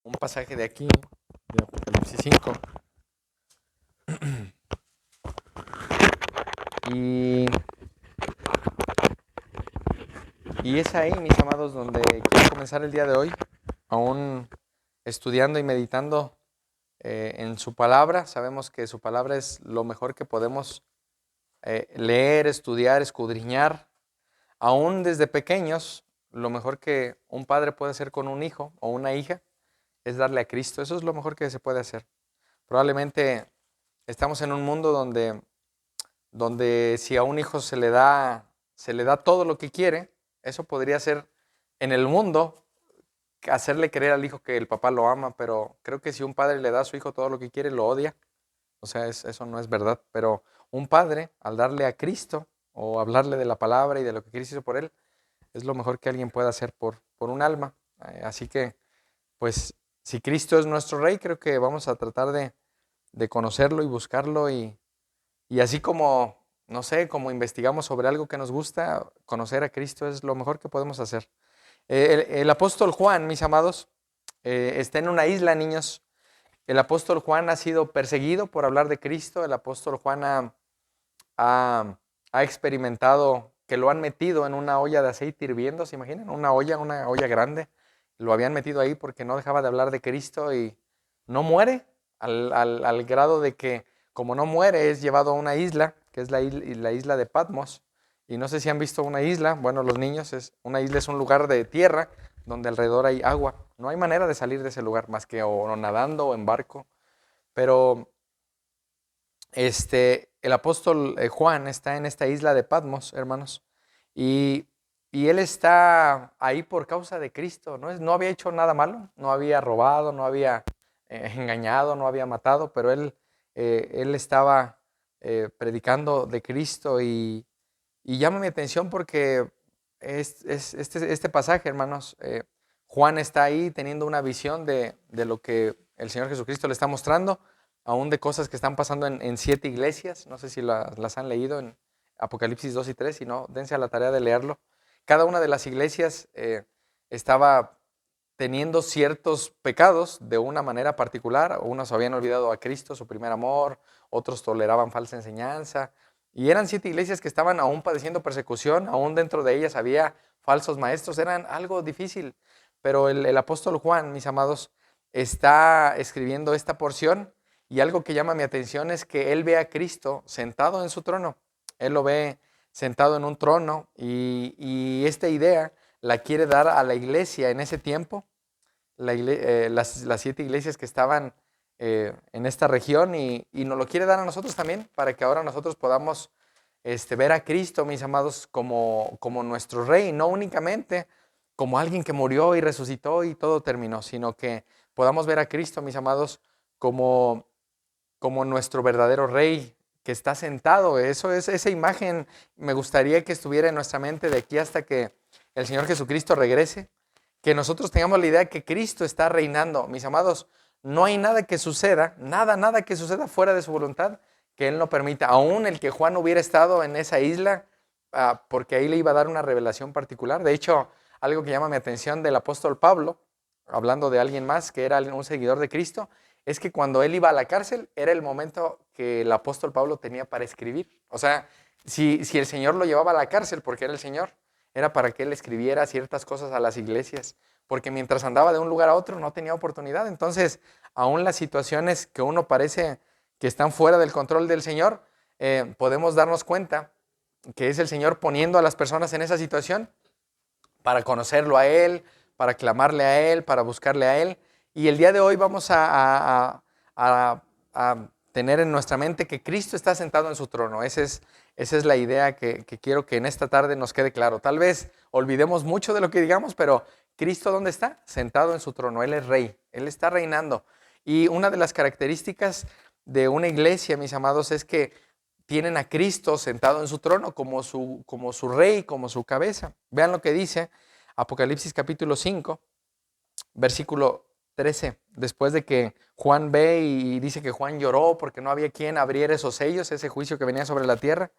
un pasaje de aquí, de Apocalipsis 5. Y, y es ahí, mis amados, donde quiero comenzar el día de hoy, aún estudiando y meditando en su palabra. Sabemos que su palabra es lo mejor que podemos leer, estudiar, escudriñar. Aún desde pequeños, lo mejor que un padre puede hacer con un hijo o una hija es darle a Cristo. Eso es lo mejor que se puede hacer. Probablemente estamos en un mundo donde si a un hijo se le da todo lo que quiere, eso podría ser en el mundo hacerle creer al hijo que el papá lo ama, pero creo que si un padre le da a su hijo todo lo que quiere, lo odia. O sea, eso no es verdad. Pero un padre, al darle a Cristo o hablarle de la palabra y de lo que Cristo hizo por él, es lo mejor que alguien pueda hacer por un alma. Así que, pues, si Cristo es nuestro Rey, creo que vamos a tratar de conocerlo y buscarlo y así como, no sé, como investigamos sobre algo que nos gusta, conocer a Cristo es lo mejor que podemos hacer. El apóstol Juan, mis amados, está en una isla, niños. El apóstol Juan ha sido perseguido por hablar de Cristo. El apóstol Juan ha experimentado que lo han metido en una olla de aceite hirviendo, ¿se imaginan? Una olla grande. Lo habían metido ahí porque no dejaba de hablar de Cristo y no muere al grado de que, como no muere, es llevado a una isla, que es la isla de Patmos. Y no sé si han visto una isla, bueno, los niños, una isla es un lugar de tierra donde alrededor hay agua. No hay manera de salir de ese lugar más que o nadando o en barco. Pero el apóstol Juan está en esta isla de Patmos, hermanos, y, y él está ahí por causa de Cristo. No había hecho nada malo, no había robado, no había engañado, no había matado, pero él estaba predicando de Cristo y llama mi atención porque este pasaje, hermanos, Juan está ahí teniendo una visión de lo que el Señor Jesucristo le está mostrando, aún de cosas que están pasando en 7 iglesias. No sé si las han leído en Apocalipsis 2 y 3, si no, dense a la tarea de leerlo. Cada una de las iglesias estaba teniendo ciertos pecados de una manera particular. Unos habían olvidado a Cristo, su primer amor, otros toleraban falsa enseñanza. Y eran 7 iglesias que estaban aún padeciendo persecución, aún dentro de ellas había falsos maestros, eran algo difícil. Pero el apóstol Juan, mis amados, está escribiendo esta porción y algo que llama mi atención es que él ve a Cristo sentado en su trono. Él lo ve sentado en un trono y esta idea la quiere dar a la iglesia en ese tiempo, las 7 iglesias que estaban en esta región y nos lo quiere dar a nosotros también para que ahora nosotros podamos ver a Cristo, mis amados, como nuestro Rey, no únicamente como alguien que murió y resucitó y todo terminó, sino que podamos ver a Cristo, mis amados, como nuestro verdadero Rey que está sentado. Esa imagen me gustaría que estuviera en nuestra mente de aquí hasta que el Señor Jesucristo regrese, que nosotros tengamos la idea que Cristo está reinando. Mis amados, no hay nada que suceda, nada que suceda fuera de su voluntad que Él no permita. Aún el que Juan hubiera estado en esa isla, porque ahí le iba a dar una revelación particular. De hecho, algo que llama mi atención del apóstol Pablo, hablando de alguien más que era un seguidor de Cristo, es que cuando él iba a la cárcel era el momento que el apóstol Pablo tenía para escribir. O sea, si el Señor lo llevaba a la cárcel porque era el Señor, era para que él escribiera ciertas cosas a las iglesias, porque mientras andaba de un lugar a otro no tenía oportunidad. Entonces, aún las situaciones que uno parece que están fuera del control del Señor, podemos darnos cuenta que es el Señor poniendo a las personas en esa situación para conocerlo a Él, para clamarle a Él, para buscarle a Él. Y el día de hoy vamos a tener en nuestra mente que Cristo está sentado en su trono. Esa es la idea que quiero que en esta tarde nos quede claro. Tal vez olvidemos mucho de lo que digamos, pero ¿Cristo dónde está? Sentado en su trono. Él es rey, Él está reinando. Y una de las características de una iglesia, mis amados, es que tienen a Cristo sentado en su trono como su rey, como su cabeza. Vean lo que dice Apocalipsis capítulo 5, versículo 13. Después de que Juan ve y dice que Juan lloró porque no había quien abriera esos sellos, ese juicio que venía sobre la tierra.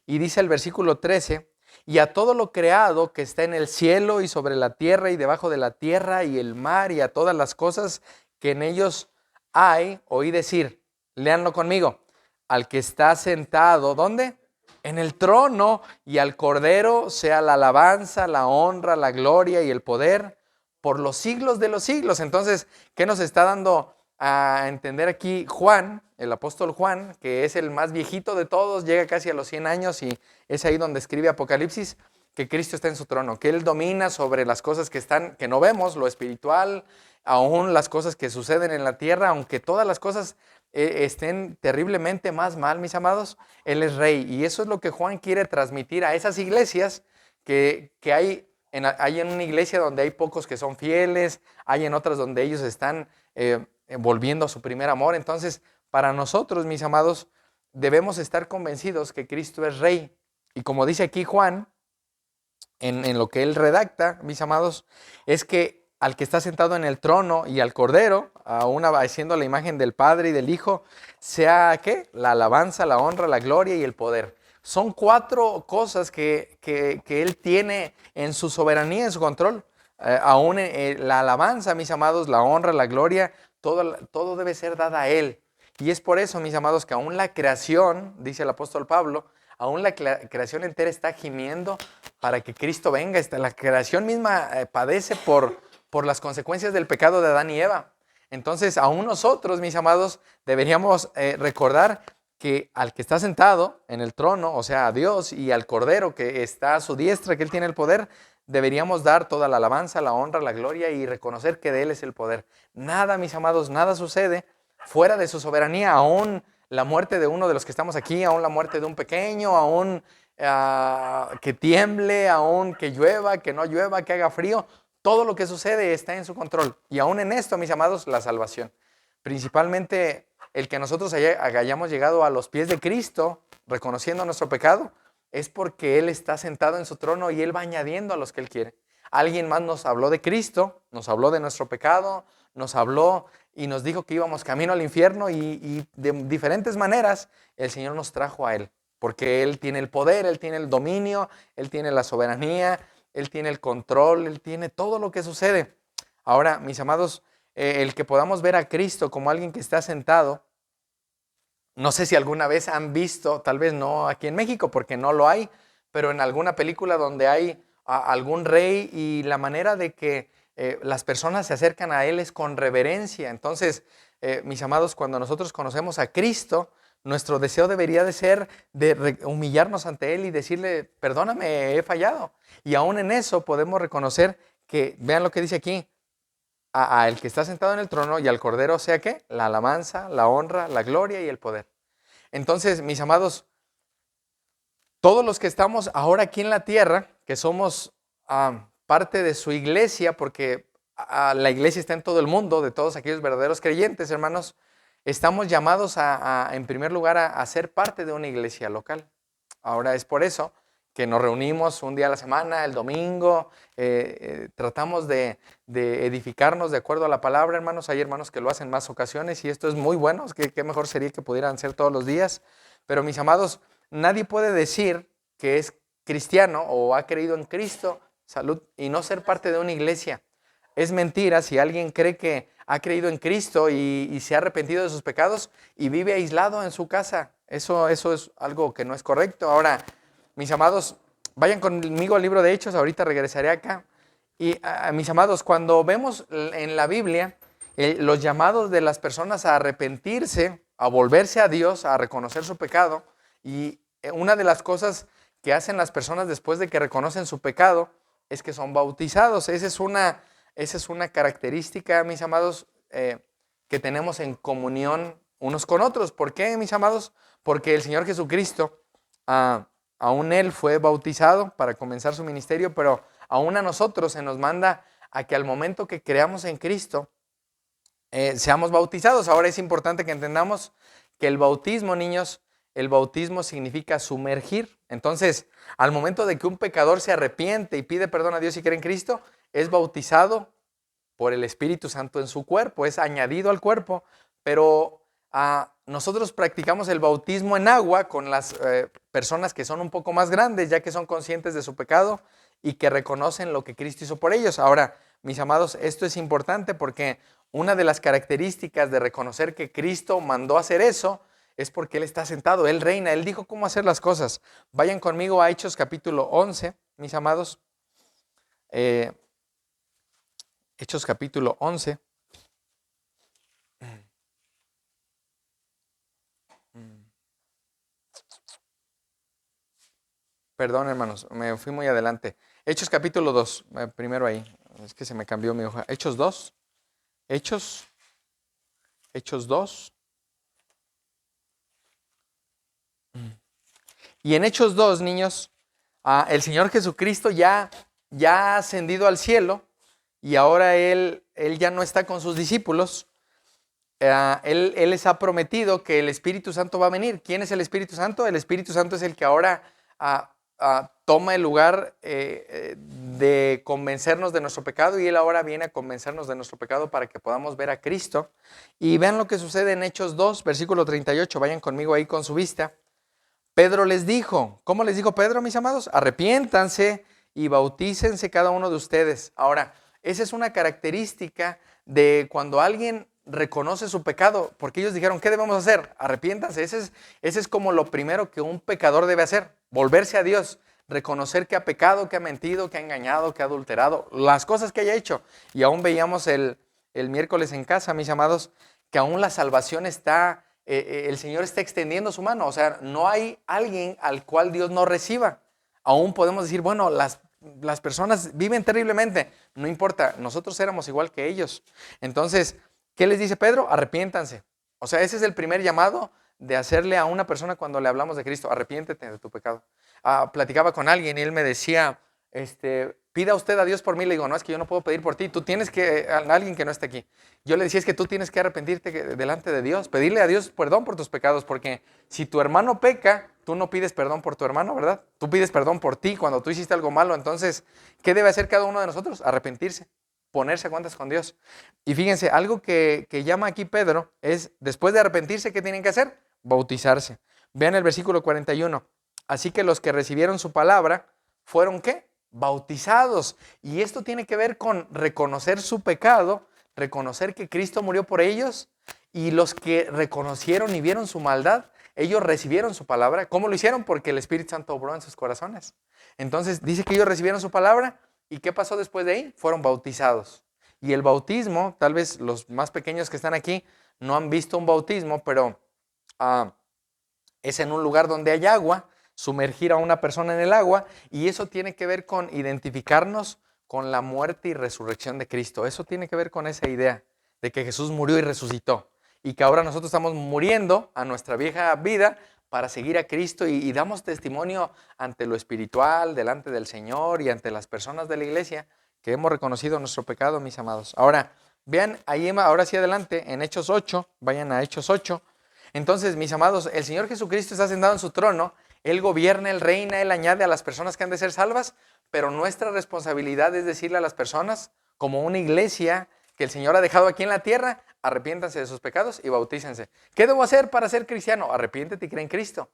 Y dice el versículo 13, y a todo lo creado que está en el cielo y sobre la tierra y debajo de la tierra y el mar y a todas las cosas que en ellos hay, oí decir, léanlo conmigo, al que está sentado, ¿dónde? En el trono, y al Cordero sea la alabanza, la honra, la gloria y el poder por los siglos de los siglos. Entonces, ¿qué nos está dando a entender aquí Juan, el apóstol Juan, que es el más viejito de todos, llega casi a los 100 años y es ahí donde escribe Apocalipsis, que Cristo está en su trono, que Él domina sobre las cosas que están, que no vemos, lo espiritual, aún las cosas que suceden en la tierra, aunque todas las cosas estén terriblemente más mal, mis amados, Él es rey. Y eso es lo que Juan quiere transmitir a esas iglesias que hay en una iglesia donde hay pocos que son fieles, hay en otras donde ellos están volviendo a su primer amor. Entonces, para nosotros, mis amados, debemos estar convencidos que Cristo es rey. Y como dice aquí Juan, en lo que él redacta, mis amados, es que al que está sentado en el trono y al Cordero, aún haciendo la imagen del Padre y del Hijo, sea, ¿qué? La alabanza, la honra, la gloria y el poder. Son 4 cosas que Él tiene en su soberanía, en su control. Aún la alabanza, mis amados, la honra, la gloria, todo debe ser dada a Él. Y es por eso, mis amados, que aún la creación, dice el apóstol Pablo, aún la creación entera está gimiendo para que Cristo venga. La creación misma padece por las consecuencias del pecado de Adán y Eva. Entonces, aún nosotros, mis amados, deberíamos recordar que al que está sentado en el trono, o sea, a Dios, y al Cordero que está a su diestra, que Él tiene el poder, deberíamos dar toda la alabanza, la honra, la gloria y reconocer que de Él es el poder. Nada, mis amados, nada sucede fuera de su soberanía. Aún la muerte de uno de los que estamos aquí, aún la muerte de un pequeño, aún que tiemble, aún que llueva, que no llueva, que haga frío, todo lo que sucede está en su control. Y aún en esto, mis amados, la salvación. Principalmente el que nosotros hayamos llegado a los pies de Cristo, reconociendo nuestro pecado, es porque Él está sentado en su trono y Él va añadiendo a los que Él quiere. Alguien más nos habló de Cristo, nos habló de nuestro pecado, nos habló y nos dijo que íbamos camino al infierno y de diferentes maneras el Señor nos trajo a Él. Porque Él tiene el poder, Él tiene el dominio, Él tiene la soberanía, Él tiene el control, Él tiene todo lo que sucede. Ahora, mis amados, el que podamos ver a Cristo como alguien que está sentado, no sé si alguna vez han visto, tal vez no aquí en México porque no lo hay, pero en alguna película donde hay algún rey y la manera de que las personas se acercan a Él es con reverencia. Entonces, mis amados, cuando nosotros conocemos a Cristo, nuestro deseo debería de ser de humillarnos ante Él y decirle, perdóname, he fallado. Y aún en eso podemos reconocer que, vean lo que dice aquí, a el que está sentado en el trono y al Cordero, sea que la alabanza, la honra, la gloria y el poder. Entonces, mis amados, todos los que estamos ahora aquí en la tierra, que somos parte de su iglesia, porque la iglesia está en todo el mundo, de todos aquellos verdaderos creyentes, hermanos, estamos llamados en primer lugar a ser parte de una iglesia local. Ahora es por eso que nos reunimos un día a la semana, el domingo, tratamos de edificarnos de acuerdo a la palabra, hermanos. Hay hermanos que lo hacen más ocasiones y esto es muy bueno, qué mejor sería que pudieran ser todos los días. Pero mis amados, nadie puede decir que es cristiano o ha creído en Cristo, salud, y no ser parte de una iglesia. Es mentira si alguien cree que ha creído en Cristo y se ha arrepentido de sus pecados y vive aislado en su casa. Eso es algo que no es correcto. Ahora, mis amados, vayan conmigo al libro de Hechos, ahorita regresaré acá. Y mis amados, cuando vemos en la Biblia los llamados de las personas a arrepentirse, a volverse a Dios, a reconocer su pecado, y una de las cosas que hacen las personas después de que reconocen su pecado es que son bautizados. Esa es una característica, mis amados, que tenemos en comunión unos con otros. ¿Por qué, mis amados? Porque el Señor Jesucristo, aún Él fue bautizado para comenzar su ministerio, pero aún a nosotros se nos manda a que al momento que creamos en Cristo, seamos bautizados. Ahora es importante que entendamos que el bautismo, niños, el bautismo significa sumergir. Entonces, al momento de que un pecador se arrepiente y pide perdón a Dios y cree en Cristo, es bautizado por el Espíritu Santo en su cuerpo, es añadido al cuerpo, pero nosotros practicamos el bautismo en agua con las personas que son un poco más grandes, ya que son conscientes de su pecado y que reconocen lo que Cristo hizo por ellos. Ahora, mis amados, esto es importante porque una de las características de reconocer que Cristo mandó hacer eso es porque Él está sentado, Él reina, Él dijo cómo hacer las cosas. Vayan conmigo a Hechos capítulo 11, mis amados. Hechos capítulo 11. Perdón, hermanos, me fui muy adelante. Hechos capítulo 2, primero ahí. Es que se me cambió mi hoja. Hechos 2. Hechos 2. Y en Hechos 2, niños, el Señor Jesucristo ya ha ascendido al cielo y ahora Él ya no está con sus discípulos. Él les ha prometido que el Espíritu Santo va a venir. ¿Quién es el Espíritu Santo? El Espíritu Santo es el que ahora toma el lugar de convencernos de nuestro pecado, y Él ahora viene a convencernos de nuestro pecado para que podamos ver a Cristo. Y vean lo que sucede en Hechos 2, versículo 38. Vayan conmigo ahí con su vista. Pedro les dijo, ¿cómo les dijo Pedro, mis amados? Arrepiéntanse y bautícense cada uno de ustedes. Ahora, esa es una característica de cuando alguien reconoce su pecado, porque ellos dijeron, ¿qué debemos hacer? Arrepiéntanse. Ese es como lo primero que un pecador debe hacer, volverse a Dios, reconocer que ha pecado, que ha mentido, que ha engañado, que ha adulterado, las cosas que haya hecho. Y aún veíamos el miércoles en casa, mis amados, que aún la salvación está... el Señor está extendiendo su mano. O sea, no hay alguien al cual Dios no reciba. Aún podemos decir, bueno, las personas viven terriblemente. No importa, nosotros éramos igual que ellos. Entonces, ¿qué les dice Pedro? Arrepiéntanse. O sea, ese es el primer llamado de hacerle a una persona cuando le hablamos de Cristo. Arrepiéntete de tu pecado. Platicaba con alguien y él me decía, pida usted a Dios por mí. Le digo, no, es que yo no puedo pedir por ti. Tú tienes que, a alguien que no esté aquí. Yo le decía, es que tú tienes que arrepentirte delante de Dios, pedirle a Dios perdón por tus pecados, porque si tu hermano peca, tú no pides perdón por tu hermano, ¿verdad? Tú pides perdón por ti cuando tú hiciste algo malo. Entonces, ¿qué debe hacer cada uno de nosotros? Arrepentirse, ponerse a cuentas con Dios. Y fíjense, algo que llama aquí Pedro es, después de arrepentirse, ¿qué tienen que hacer? Bautizarse. Vean el versículo 41. Así que los que recibieron su palabra fueron, ¿qué? Bautizados. Y esto tiene que ver con reconocer su pecado, reconocer que Cristo murió por ellos, y los que reconocieron y vieron su maldad, ellos recibieron su palabra. ¿Cómo lo hicieron? Porque el Espíritu Santo obró en sus corazones. Entonces dice que ellos recibieron su palabra, ¿y qué pasó después de ahí? Fueron bautizados. Y el bautismo, tal vez los más pequeños que están aquí no han visto un bautismo, pero es en un lugar donde hay agua, sumergir a una persona en el agua, y eso tiene que ver con identificarnos con la muerte y resurrección de Cristo. Eso tiene que ver con esa idea de que Jesús murió y resucitó, y que ahora nosotros estamos muriendo a nuestra vieja vida para seguir a Cristo, y damos testimonio ante lo espiritual, delante del Señor y ante las personas de la iglesia que hemos reconocido nuestro pecado, mis amados. Ahora, vean ahí, ahora sí adelante, en Hechos 8, vayan a Hechos 8. Entonces, mis amados, el Señor Jesucristo está sentado en su trono, Él gobierna, Él reina, Él añade a las personas que han de ser salvas, pero nuestra responsabilidad es decirle a las personas, como una iglesia que el Señor ha dejado aquí en la tierra, arrepiéntanse de sus pecados y bautícense. ¿Qué debo hacer para ser cristiano? Arrepiéntete y cree en Cristo.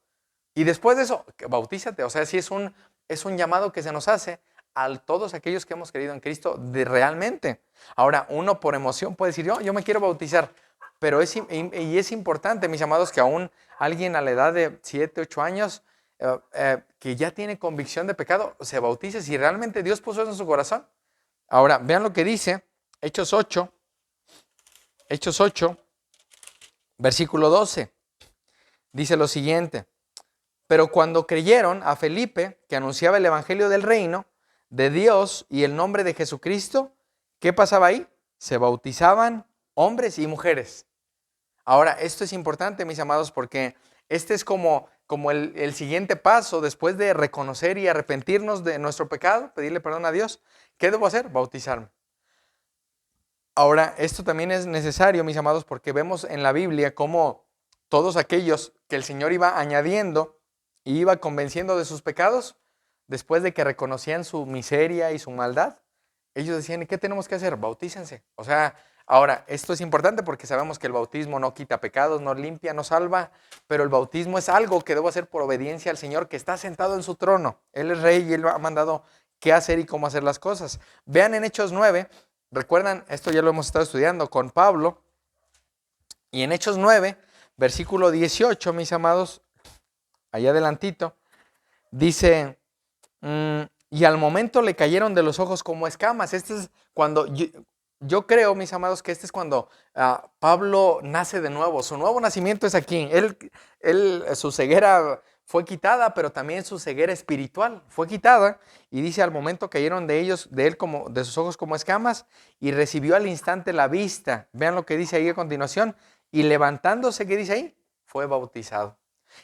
Y después de eso, bautízate. O sea, sí es un llamado que se nos hace a todos aquellos que hemos creído en Cristo realmente. Ahora, uno por emoción puede decir, yo me quiero bautizar. Pero es importante, mis amados, que aún alguien a la edad de 7, 8 años, que ya tiene convicción de pecado, se bautice si realmente Dios puso eso en su corazón. Ahora, vean lo que dice Hechos 8, versículo 12. Dice lo siguiente: pero cuando creyeron a Felipe, que anunciaba el evangelio del reino de Dios y el nombre de Jesucristo, ¿qué pasaba ahí? Se bautizaban hombres y mujeres. Ahora, esto es importante, mis amados, porque este es como el siguiente paso después de reconocer y arrepentirnos de nuestro pecado, pedirle perdón a Dios. ¿Qué debo hacer? Bautizarme. Ahora, esto también es necesario, mis amados, porque vemos en la Biblia cómo todos aquellos que el Señor iba añadiendo y iba convenciendo de sus pecados, después de que reconocían su miseria y su maldad, ellos decían, ¿qué tenemos que hacer? Bautícense. O sea, Ahora, esto es importante porque sabemos que el bautismo no quita pecados, no limpia, no salva, pero el bautismo es algo que debo hacer por obediencia al Señor que está sentado en su trono. Él es rey y Él ha mandado qué hacer y cómo hacer las cosas. Vean en Hechos 9, recuerdan, esto ya lo hemos estado estudiando con Pablo, y en Hechos 9, versículo 18, mis amados, allá adelantito, dice, y al momento le cayeron de los ojos como escamas. Este es cuando, yo creo, mis amados, que este es cuando Pablo nace de nuevo. Su nuevo nacimiento es aquí. Su ceguera fue quitada, pero también su ceguera espiritual fue quitada. Y dice, al momento cayeron de él como de sus ojos como escamas, y recibió al instante la vista. Vean lo que dice ahí a continuación. Y levantándose, ¿qué dice ahí? Fue bautizado.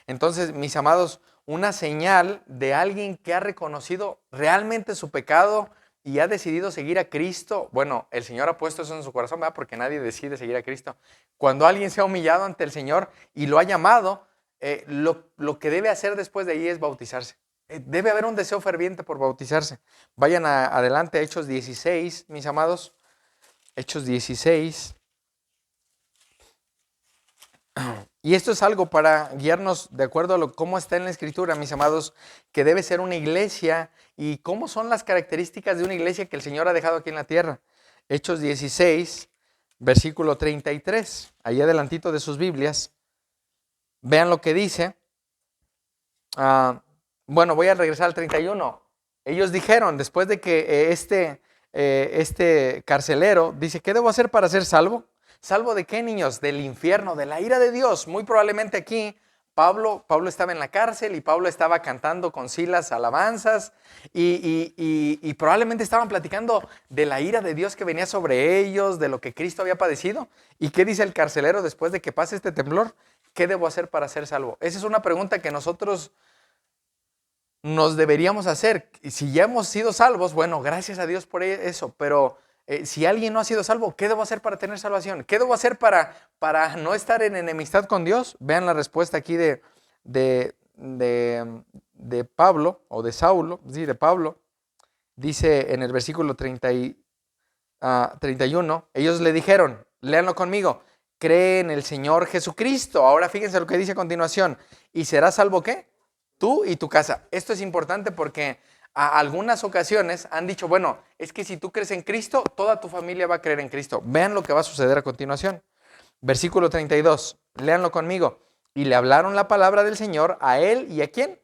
Entonces, mis amados, una señal de alguien que ha reconocido realmente su pecado y ha decidido seguir a Cristo. Bueno, el Señor ha puesto eso en su corazón, ¿verdad? Porque nadie decide seguir a Cristo. Cuando alguien se ha humillado ante el Señor y lo ha llamado, lo que debe hacer después de ahí es bautizarse. Debe haber un deseo ferviente por bautizarse. Vayan adelante a Hechos 16, mis amados. Hechos 16. Y esto es algo para guiarnos de acuerdo a cómo está en la Escritura, mis amados, que debe ser una iglesia y cómo son las características de una iglesia que el Señor ha dejado aquí en la tierra. Hechos 16, versículo 33, ahí adelantito de sus Biblias. Vean lo que dice. Bueno, voy a regresar al 31. Ellos dijeron, después de que este carcelero dice, ¿qué debo hacer para ser salvo? ¿Salvo de qué, niños? Del infierno, de la ira de Dios. Muy probablemente aquí Pablo estaba en la cárcel y Pablo estaba cantando con Silas alabanzas y probablemente estaban platicando de la ira de Dios que venía sobre ellos, de lo que Cristo había padecido. ¿Y qué dice el carcelero después de que pase este temblor? ¿Qué debo hacer para ser salvo? Esa es una pregunta que nosotros nos deberíamos hacer. Y si ya hemos sido salvos, bueno, gracias a Dios por eso, pero si alguien no ha sido salvo, ¿qué debo hacer para tener salvación? ¿Qué debo hacer para no estar en enemistad con Dios? Vean la respuesta aquí de Pablo, o de Saulo, sí, de Pablo. Dice en el versículo 31, ellos le dijeron, léanlo conmigo, cree en el Señor Jesucristo. Ahora fíjense lo que dice a continuación, ¿y serás salvo qué? Tú y tu casa. Esto es importante porque a algunas ocasiones han dicho, bueno, es que si tú crees en Cristo, toda tu familia va a creer en Cristo. Vean lo que va a suceder a continuación. Versículo 32, léanlo conmigo. Y le hablaron la palabra del Señor a él y ¿a quién?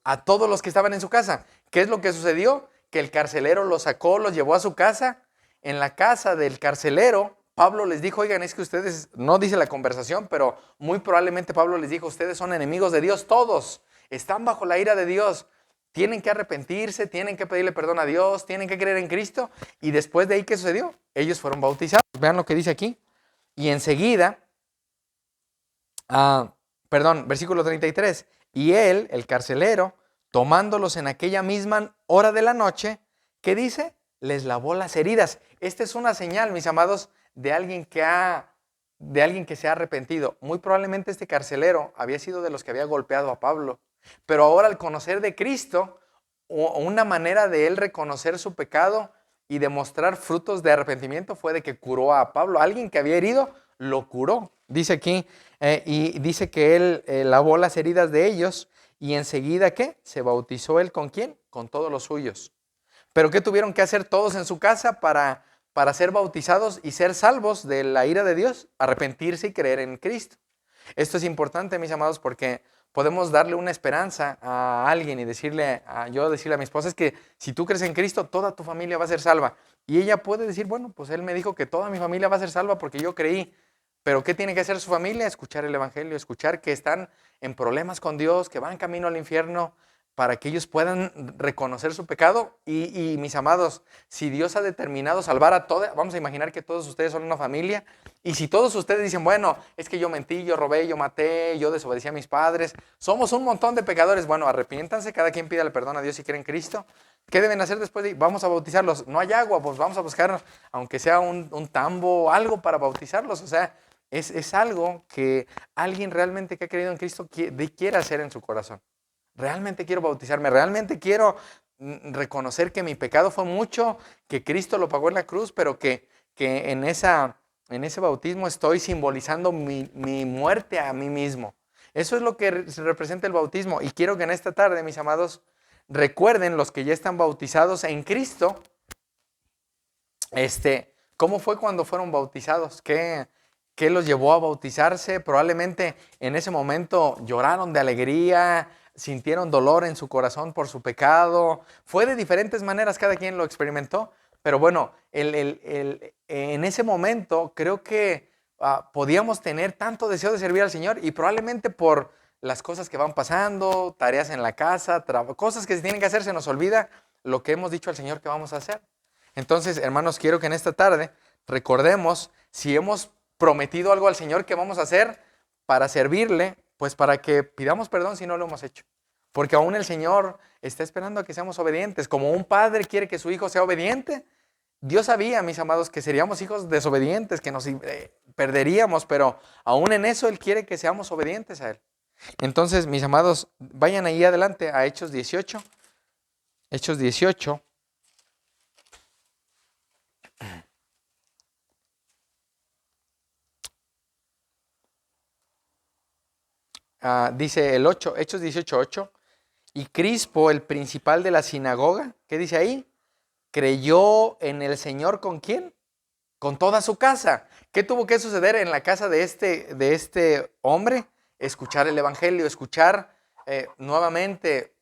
A todos los que estaban en su casa. ¿Qué es lo que sucedió? Que el carcelero los sacó, los llevó a su casa. En la casa del carcelero, Pablo les dijo, oigan, es que ustedes, no dice la conversación, pero muy probablemente Pablo les dijo, ustedes son enemigos de Dios todos. Están bajo la ira de Dios. Tienen que arrepentirse, tienen que pedirle perdón a Dios, tienen que creer en Cristo. Y después de ahí, ¿qué sucedió? Ellos fueron bautizados. Vean lo que dice aquí. Y enseguida, versículo 33. Y él, el carcelero, tomándolos en aquella misma hora de la noche, ¿qué dice? Les lavó las heridas. Esta es una señal, mis amados, de alguien que se ha arrepentido. Muy probablemente este carcelero había sido de los que había golpeado a Pablo. Pero ahora al conocer de Cristo, una manera de él reconocer su pecado y demostrar frutos de arrepentimiento fue de que curó a Pablo. Alguien que había herido, lo curó. Dice aquí, y dice que él lavó las heridas de ellos y enseguida, ¿qué? Se bautizó él ¿con quién? Con todos los suyos. ¿Pero qué tuvieron que hacer todos en su casa para ser bautizados y ser salvos de la ira de Dios? Arrepentirse y creer en Cristo. Esto es importante, mis amados, porque podemos darle una esperanza a alguien y decirle a mi esposa, es que si tú crees en Cristo, toda tu familia va a ser salva. Y ella puede decir, bueno, pues él me dijo que toda mi familia va a ser salva porque yo creí. Pero ¿qué tiene que hacer su familia? Escuchar el evangelio, escuchar que están en problemas con Dios, que van camino al infierno, para que ellos puedan reconocer su pecado. Y mis amados, si Dios ha determinado salvar a todos, vamos a imaginar que todos ustedes son una familia, y si todos ustedes dicen, bueno, es que yo mentí, yo robé, yo maté, yo desobedecí a mis padres, somos un montón de pecadores, bueno, arrepiéntanse, cada quien pida el perdón a Dios si creen en Cristo. ¿Qué deben hacer después de? Vamos a bautizarlos. No hay agua, pues vamos a buscar, aunque sea un tambo, algo para bautizarlos. O sea, es algo que alguien realmente que ha creído en Cristo quiere hacer en su corazón. Realmente quiero bautizarme, realmente quiero reconocer que mi pecado fue mucho, que Cristo lo pagó en la cruz, pero que en esa en ese bautismo estoy simbolizando mi muerte a mí mismo. Eso es lo que representa el bautismo. Y quiero que en esta tarde, mis amados, recuerden los que ya están bautizados en Cristo, cómo fue cuando fueron bautizados, qué los llevó a bautizarse. Probablemente en ese momento lloraron de alegría, sintieron dolor en su corazón por su pecado. Fue de diferentes maneras, cada quien lo experimentó. Pero bueno, en ese momento creo que podíamos tener tanto deseo de servir al Señor y probablemente por las cosas que van pasando, tareas en la casa, cosas que se tienen que hacer, se nos olvida lo que hemos dicho al Señor que vamos a hacer. Entonces, hermanos, quiero que en esta tarde recordemos si hemos prometido algo al Señor que vamos a hacer para servirle, pues para que pidamos perdón si no lo hemos hecho. Porque aún el Señor está esperando a que seamos obedientes. Como un padre quiere que su hijo sea obediente, Dios sabía, mis amados, que seríamos hijos desobedientes, que nos perderíamos, pero aún en eso Él quiere que seamos obedientes a Él. Entonces, mis amados, vayan ahí adelante a Hechos 18. Hechos 18. Dice el 8, Hechos 18:8. Y Crispo, el principal de la sinagoga, ¿qué dice ahí? Creyó en el Señor, ¿con quién? Con toda su casa. ¿Qué tuvo que suceder en la casa de este hombre? Escuchar el evangelio, escuchar nuevamente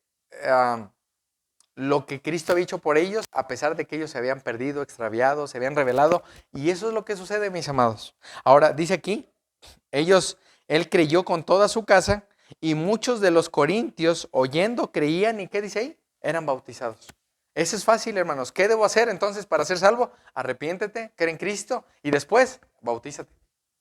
lo que Cristo había hecho por ellos, a pesar de que ellos se habían perdido, extraviado, se habían revelado. Y eso es lo que sucede, mis amados. Ahora, dice aquí, él creyó con toda su casa y muchos de los corintios, oyendo, creían y ¿qué dice ahí? Eran bautizados. Eso es fácil, hermanos. ¿Qué debo hacer entonces para ser salvo? Arrepiéntete, cree en Cristo y después bautízate.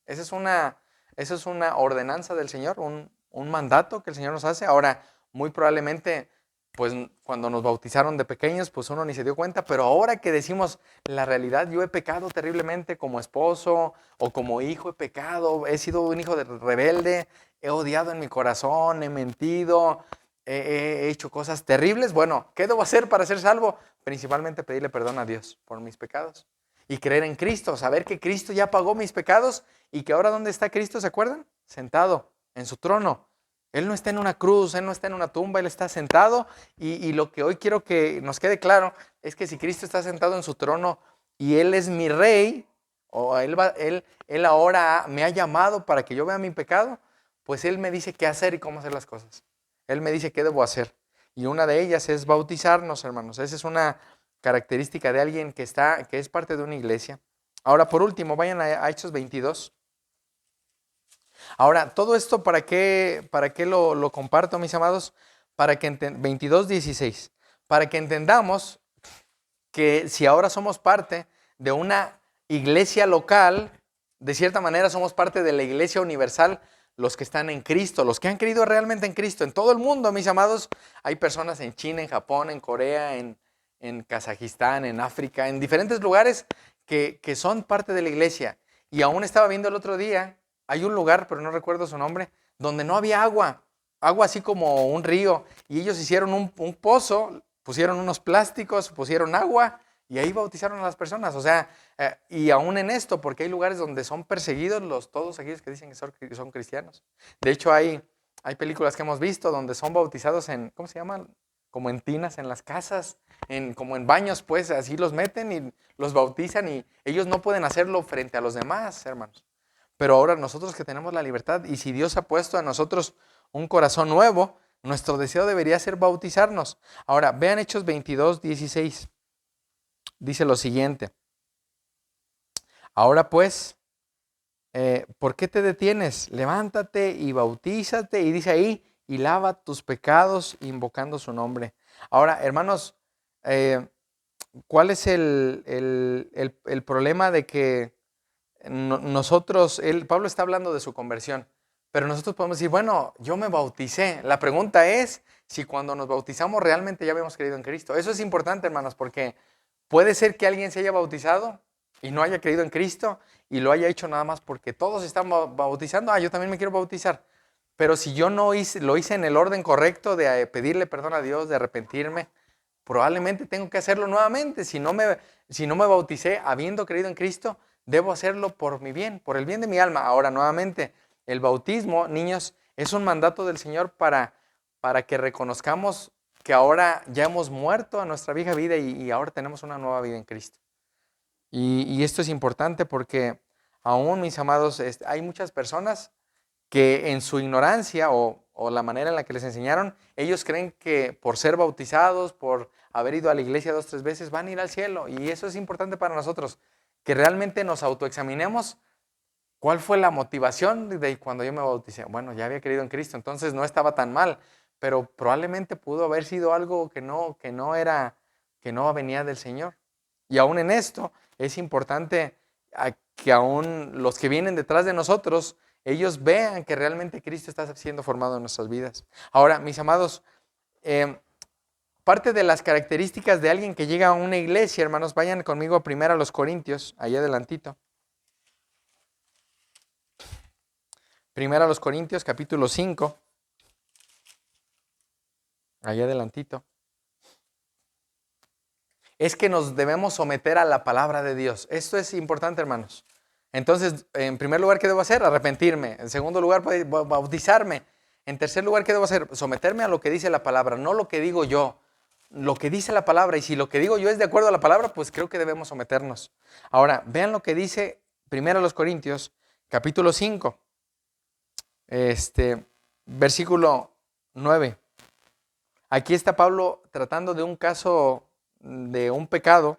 Esa es una ordenanza del Señor, un mandato que el Señor nos hace. Ahora, muy probablemente, pues cuando nos bautizaron de pequeños, pues uno ni se dio cuenta, pero ahora que decimos la realidad, yo he pecado terriblemente como esposo o como hijo, he pecado, he sido un hijo rebelde, he odiado en mi corazón, he mentido, he hecho cosas terribles. Bueno, ¿qué debo hacer para ser salvo? Principalmente pedirle perdón a Dios por mis pecados y creer en Cristo, saber que Cristo ya pagó mis pecados y que ahora ¿dónde está Cristo? ¿Se acuerdan? Sentado en su trono. Él no está en una cruz, Él no está en una tumba, Él está sentado y lo que hoy quiero que nos quede claro es que si Cristo está sentado en su trono y Él es mi rey, o Él ahora me ha llamado para que yo vea mi pecado, pues Él me dice qué hacer y cómo hacer las cosas. Él me dice qué debo hacer. Y una de ellas es bautizarnos, hermanos. Esa es una característica de alguien que es parte de una iglesia. Ahora, por último, vayan a Hechos 22. Ahora, todo esto, ¿para qué lo comparto, mis amados? Para que 22:16. Para que entendamos que si ahora somos parte de una iglesia local, de cierta manera somos parte de la iglesia universal, los que están en Cristo, los que han creído realmente en Cristo. En todo el mundo, mis amados, hay personas en China, en Japón, en Corea, en Kazajistán, en África, en diferentes lugares que son parte de la iglesia. Y aún estaba viendo el otro día, hay un lugar, pero no recuerdo su nombre, donde no había agua así como un río. Y ellos hicieron un pozo, pusieron unos plásticos, pusieron agua y ahí bautizaron a las personas. O sea, y aún en esto, porque hay lugares donde son perseguidos todos aquellos que dicen que son cristianos. De hecho, hay películas que hemos visto donde son bautizados en, ¿cómo se llama? Como en tinas, en las casas, como en baños, pues así los meten y los bautizan y ellos no pueden hacerlo frente a los demás, hermanos. Pero ahora nosotros que tenemos la libertad y si Dios ha puesto a nosotros un corazón nuevo, nuestro deseo debería ser bautizarnos. Ahora, vean Hechos 22:16. Dice lo siguiente. Ahora pues, ¿por qué te detienes? Levántate y bautízate. Y dice ahí, y lava tus pecados invocando su nombre. Ahora, hermanos, ¿cuál es el problema de que nosotros, Pablo está hablando de su conversión, pero nosotros podemos decir, bueno, yo me bauticé. La pregunta es si cuando nos bautizamos realmente ya habíamos creído en Cristo. Eso es importante, hermanos, porque puede ser que alguien se haya bautizado y no haya creído en Cristo y lo haya hecho nada más porque todos están bautizando. Yo también me quiero bautizar. Pero si yo no lo hice en el orden correcto de pedirle perdón a Dios, de arrepentirme, probablemente tengo que hacerlo nuevamente. Si no me bauticé habiendo creído en Cristo, debo hacerlo por mi bien, por el bien de mi alma. Ahora, nuevamente, el bautismo, niños, es un mandato del Señor para que reconozcamos que ahora ya hemos muerto a nuestra vieja vida y ahora tenemos una nueva vida en Cristo. Y esto es importante porque aún, mis amados, hay muchas personas que en su ignorancia o la manera en la que les enseñaron, ellos creen que por ser bautizados, por haber ido a la iglesia 2 o 3 veces, van a ir al cielo. Y eso es importante para nosotros, que realmente nos autoexaminemos. ¿Cuál fue la motivación de cuando yo me bauticé? Bueno, ya había creído en Cristo, entonces no estaba tan mal, pero probablemente pudo haber sido algo que no venía del Señor. Y aún en esto es importante que aún los que vienen detrás de nosotros, ellos vean que realmente Cristo está siendo formado en nuestras vidas. Ahora, mis amados, parte de las características de alguien que llega a una iglesia, hermanos, vayan conmigo primero a los Corintios, allá adelantito. Primero a los Corintios, capítulo 5, allá adelantito. Es que nos debemos someter a la palabra de Dios. Esto es importante, hermanos. Entonces, en primer lugar, ¿qué debo hacer? Arrepentirme. En segundo lugar, bautizarme. En tercer lugar, ¿qué debo hacer? Someterme a lo que dice la palabra, no lo que digo yo, lo que dice la palabra. Y si lo que digo yo es de acuerdo a la palabra, pues creo que debemos someternos. Ahora, vean lo que dice primero a los Corintios, capítulo 5. Versículo 9. Aquí está Pablo tratando de un caso de un pecado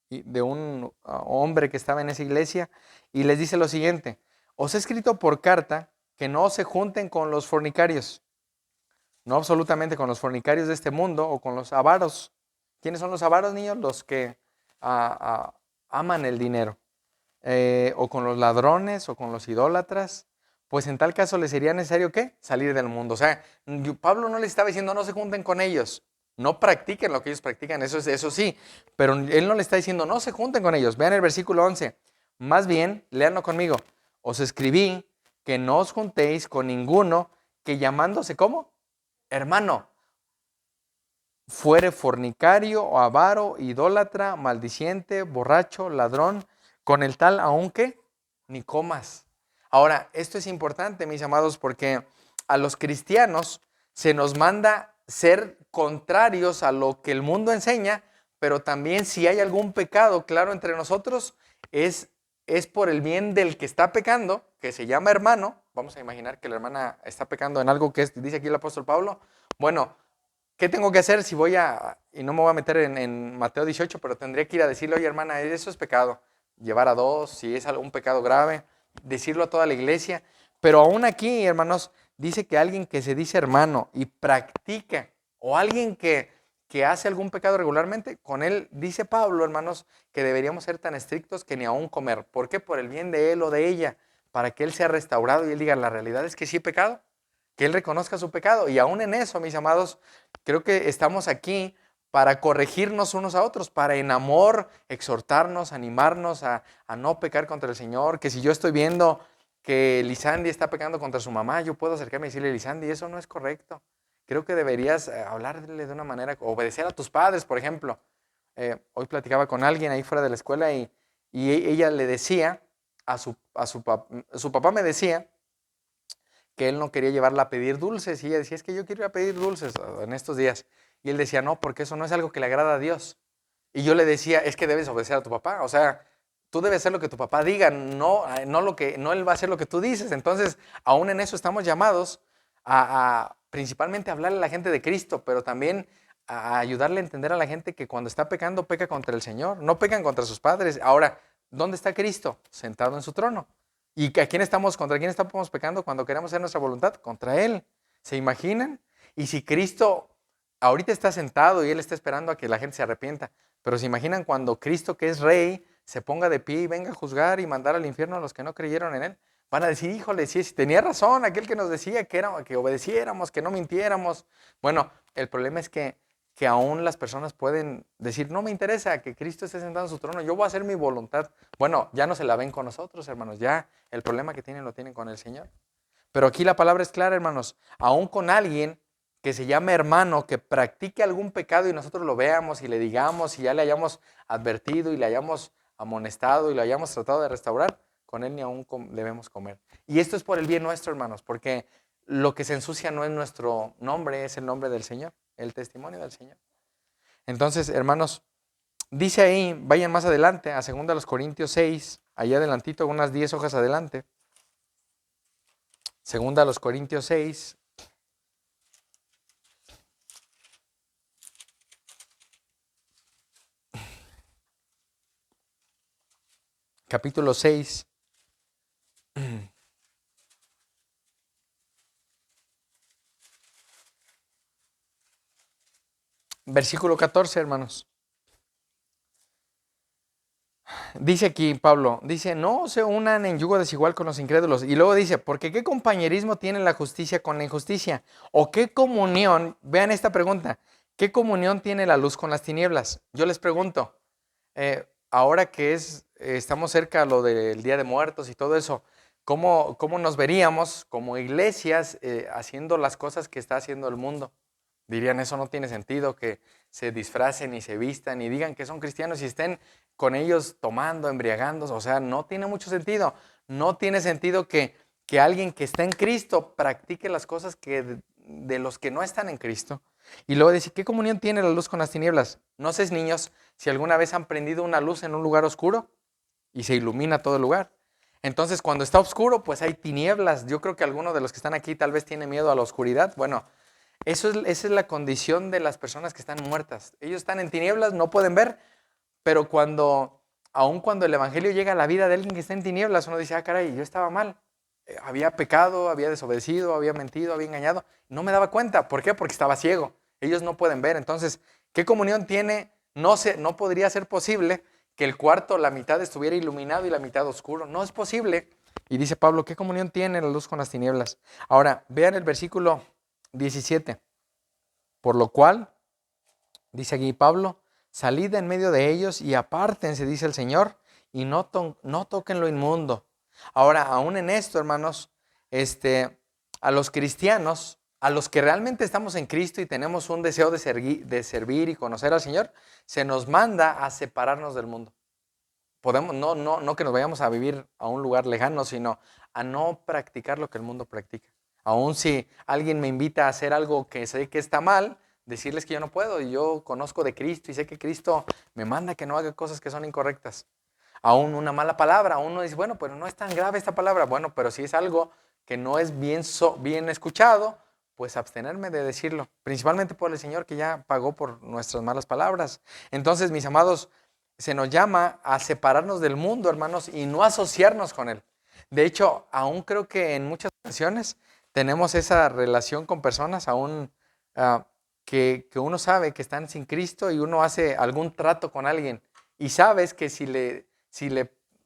de un hombre que estaba en esa iglesia y les dice lo siguiente: os he escrito por carta que no se junten con los fornicarios, no absolutamente con los fornicarios de este mundo o con los avaros. ¿Quiénes son los avaros, niños? Los que aman el dinero, o con los ladrones o con los idólatras. Pues en tal caso les sería necesario, ¿qué? Salir del mundo. O sea, Pablo no les estaba diciendo no se junten con ellos, no practiquen lo que ellos practican, eso sí, pero él no le está diciendo no se junten con ellos. Vean el versículo 11, más bien, léanlo conmigo: os escribí que no os juntéis con ninguno que llamándose, ¿cómo? Hermano, fuere fornicario o avaro, idólatra, maldiciente, borracho, ladrón, con el tal aunque ni comas. Ahora, esto es importante, mis amados, porque a los cristianos se nos manda ser contrarios a lo que el mundo enseña, pero también si hay algún pecado claro entre nosotros, es por el bien del que está pecando, que se llama hermano. Vamos a imaginar que la hermana está pecando en algo que dice aquí el apóstol Pablo. Bueno, ¿qué tengo que hacer si y no me voy a meter en Mateo 18, pero tendría que ir a decirle, oye hermana, eso es pecado? Llevar a 2, si es algún pecado grave, decirlo a toda la iglesia. Pero aún aquí, hermanos, dice que alguien que se dice hermano y practica, o alguien que hace algún pecado regularmente, con él dice Pablo, hermanos, que deberíamos ser tan estrictos que ni aún comer. ¿Por qué? Por el bien de él o de ella, para que él sea restaurado y él diga, la realidad es que sí he pecado, que él reconozca su pecado. Y aún en eso, mis amados, creo que estamos aquí para corregirnos unos a otros, para en amor exhortarnos, animarnos a no pecar contra el Señor. Que si yo estoy viendo que Lisandi está pecando contra su mamá, yo puedo acercarme y decirle, Lisandi, eso no es correcto. Creo que deberías hablarle de una manera, obedecer a tus padres, por ejemplo. Hoy platicaba con alguien ahí fuera de la escuela y ella le decía su papá me decía que él no quería llevarla a pedir dulces, y ella decía, es que yo quiero ir a pedir dulces en estos días. Y él decía, no, porque eso no es algo que le agrada a Dios. Y yo le decía, es que debes obedecer a tu papá, o sea, tú debes hacer lo que tu papá diga, no él va a hacer lo que tú dices. Entonces, aún en eso estamos llamados principalmente a hablarle a la gente de Cristo, pero también a ayudarle a entender a la gente que cuando está pecando, peca contra el Señor, no pecan contra sus padres. Ahora, ¿dónde está Cristo? Sentado en su trono. ¿Y contra quién estamos pecando cuando queremos hacer nuestra voluntad? Contra Él. ¿Se imaginan? Y si Cristo ahorita está sentado y Él está esperando a que la gente se arrepienta, pero ¿se imaginan cuando Cristo, que es Rey, se ponga de pie y venga a juzgar y mandar al infierno a los que no creyeron en Él? Van a decir, híjole, sí, tenía razón aquel que nos decía que obedeciéramos, que no mintiéramos. Bueno, el problema es que aún las personas pueden decir, no me interesa que Cristo esté sentado en su trono, yo voy a hacer mi voluntad. Bueno, ya no se la ven con nosotros, hermanos, ya el problema que tienen lo tienen con el Señor. Pero aquí la palabra es clara, hermanos, aún con alguien que se llame hermano, que practique algún pecado y nosotros lo veamos y le digamos y ya le hayamos advertido y le hayamos amonestado y lo hayamos tratado de restaurar, con él ni aún debemos comer. Y esto es por el bien nuestro, hermanos, porque lo que se ensucia no es nuestro nombre, es el nombre del Señor, el testimonio del Señor. Entonces, hermanos, dice ahí, vayan más adelante, a 2 Corintios 6, allá adelantito, unas 10 hojas adelante. 2 Corintios 6. Capítulo 6. Versículo 14, hermanos. Dice aquí Pablo, dice, no se unan en yugo desigual con los incrédulos. Y luego dice, porque ¿qué compañerismo tiene la justicia con la injusticia? ¿O qué comunión? Vean esta pregunta, ¿qué comunión tiene la luz con las tinieblas? Yo les pregunto, ahora que estamos cerca a lo del Día de Muertos y todo eso, ¿cómo nos veríamos como iglesias haciendo las cosas que está haciendo el mundo? Dirían, eso no tiene sentido, que se disfracen y se vistan y digan que son cristianos y estén con ellos tomando, embriagándose. O sea, no tiene mucho sentido. No tiene sentido que alguien que está en Cristo practique las cosas de los que no están en Cristo. Y luego dice, ¿qué comunión tiene la luz con las tinieblas? No sé, niños, si alguna vez han prendido una luz en un lugar oscuro y se ilumina todo el lugar. Entonces, cuando está oscuro, pues hay tinieblas. Yo creo que alguno de los que están aquí tal vez tiene miedo a la oscuridad. Bueno, esa es la condición de las personas que están muertas. Ellos están en tinieblas, no pueden ver, pero aun cuando el evangelio llega a la vida de alguien que está en tinieblas, uno dice, ah, caray, yo estaba mal. Había pecado, había desobedecido, había mentido, había engañado. No me daba cuenta. ¿Por qué? Porque estaba ciego. Ellos no pueden ver. Entonces, ¿qué comunión tiene? No podría ser posible que el cuarto, la mitad estuviera iluminado y la mitad oscuro. No es posible. Y dice Pablo, ¿qué comunión tiene la luz con las tinieblas? Ahora, vean el versículo 17. Por lo cual, dice aquí Pablo, salid en medio de ellos y apártense, dice el Señor, y no toquen lo inmundo. Ahora, aún en esto, hermanos, a los cristianos, a los que realmente estamos en Cristo y tenemos un deseo de servir y conocer al Señor, se nos manda a separarnos del mundo. No que nos vayamos a vivir a un lugar lejano, sino a no practicar lo que el mundo practica. Aún si alguien me invita a hacer algo que sé que está mal, decirles que yo no puedo y yo conozco de Cristo y sé que Cristo me manda que no haga cosas que son incorrectas. Aún una mala palabra, uno dice, bueno, pero no es tan grave esta palabra. Bueno, pero si es algo que no es bien escuchado, pues abstenerme de decirlo, principalmente por el Señor que ya pagó por nuestras malas palabras. Entonces, mis amados, se nos llama a separarnos del mundo, hermanos, y no asociarnos con él. De hecho, aún creo que en muchas ocasiones tenemos esa relación con personas aún que uno sabe que están sin Cristo y uno hace algún trato con alguien y sabes que si le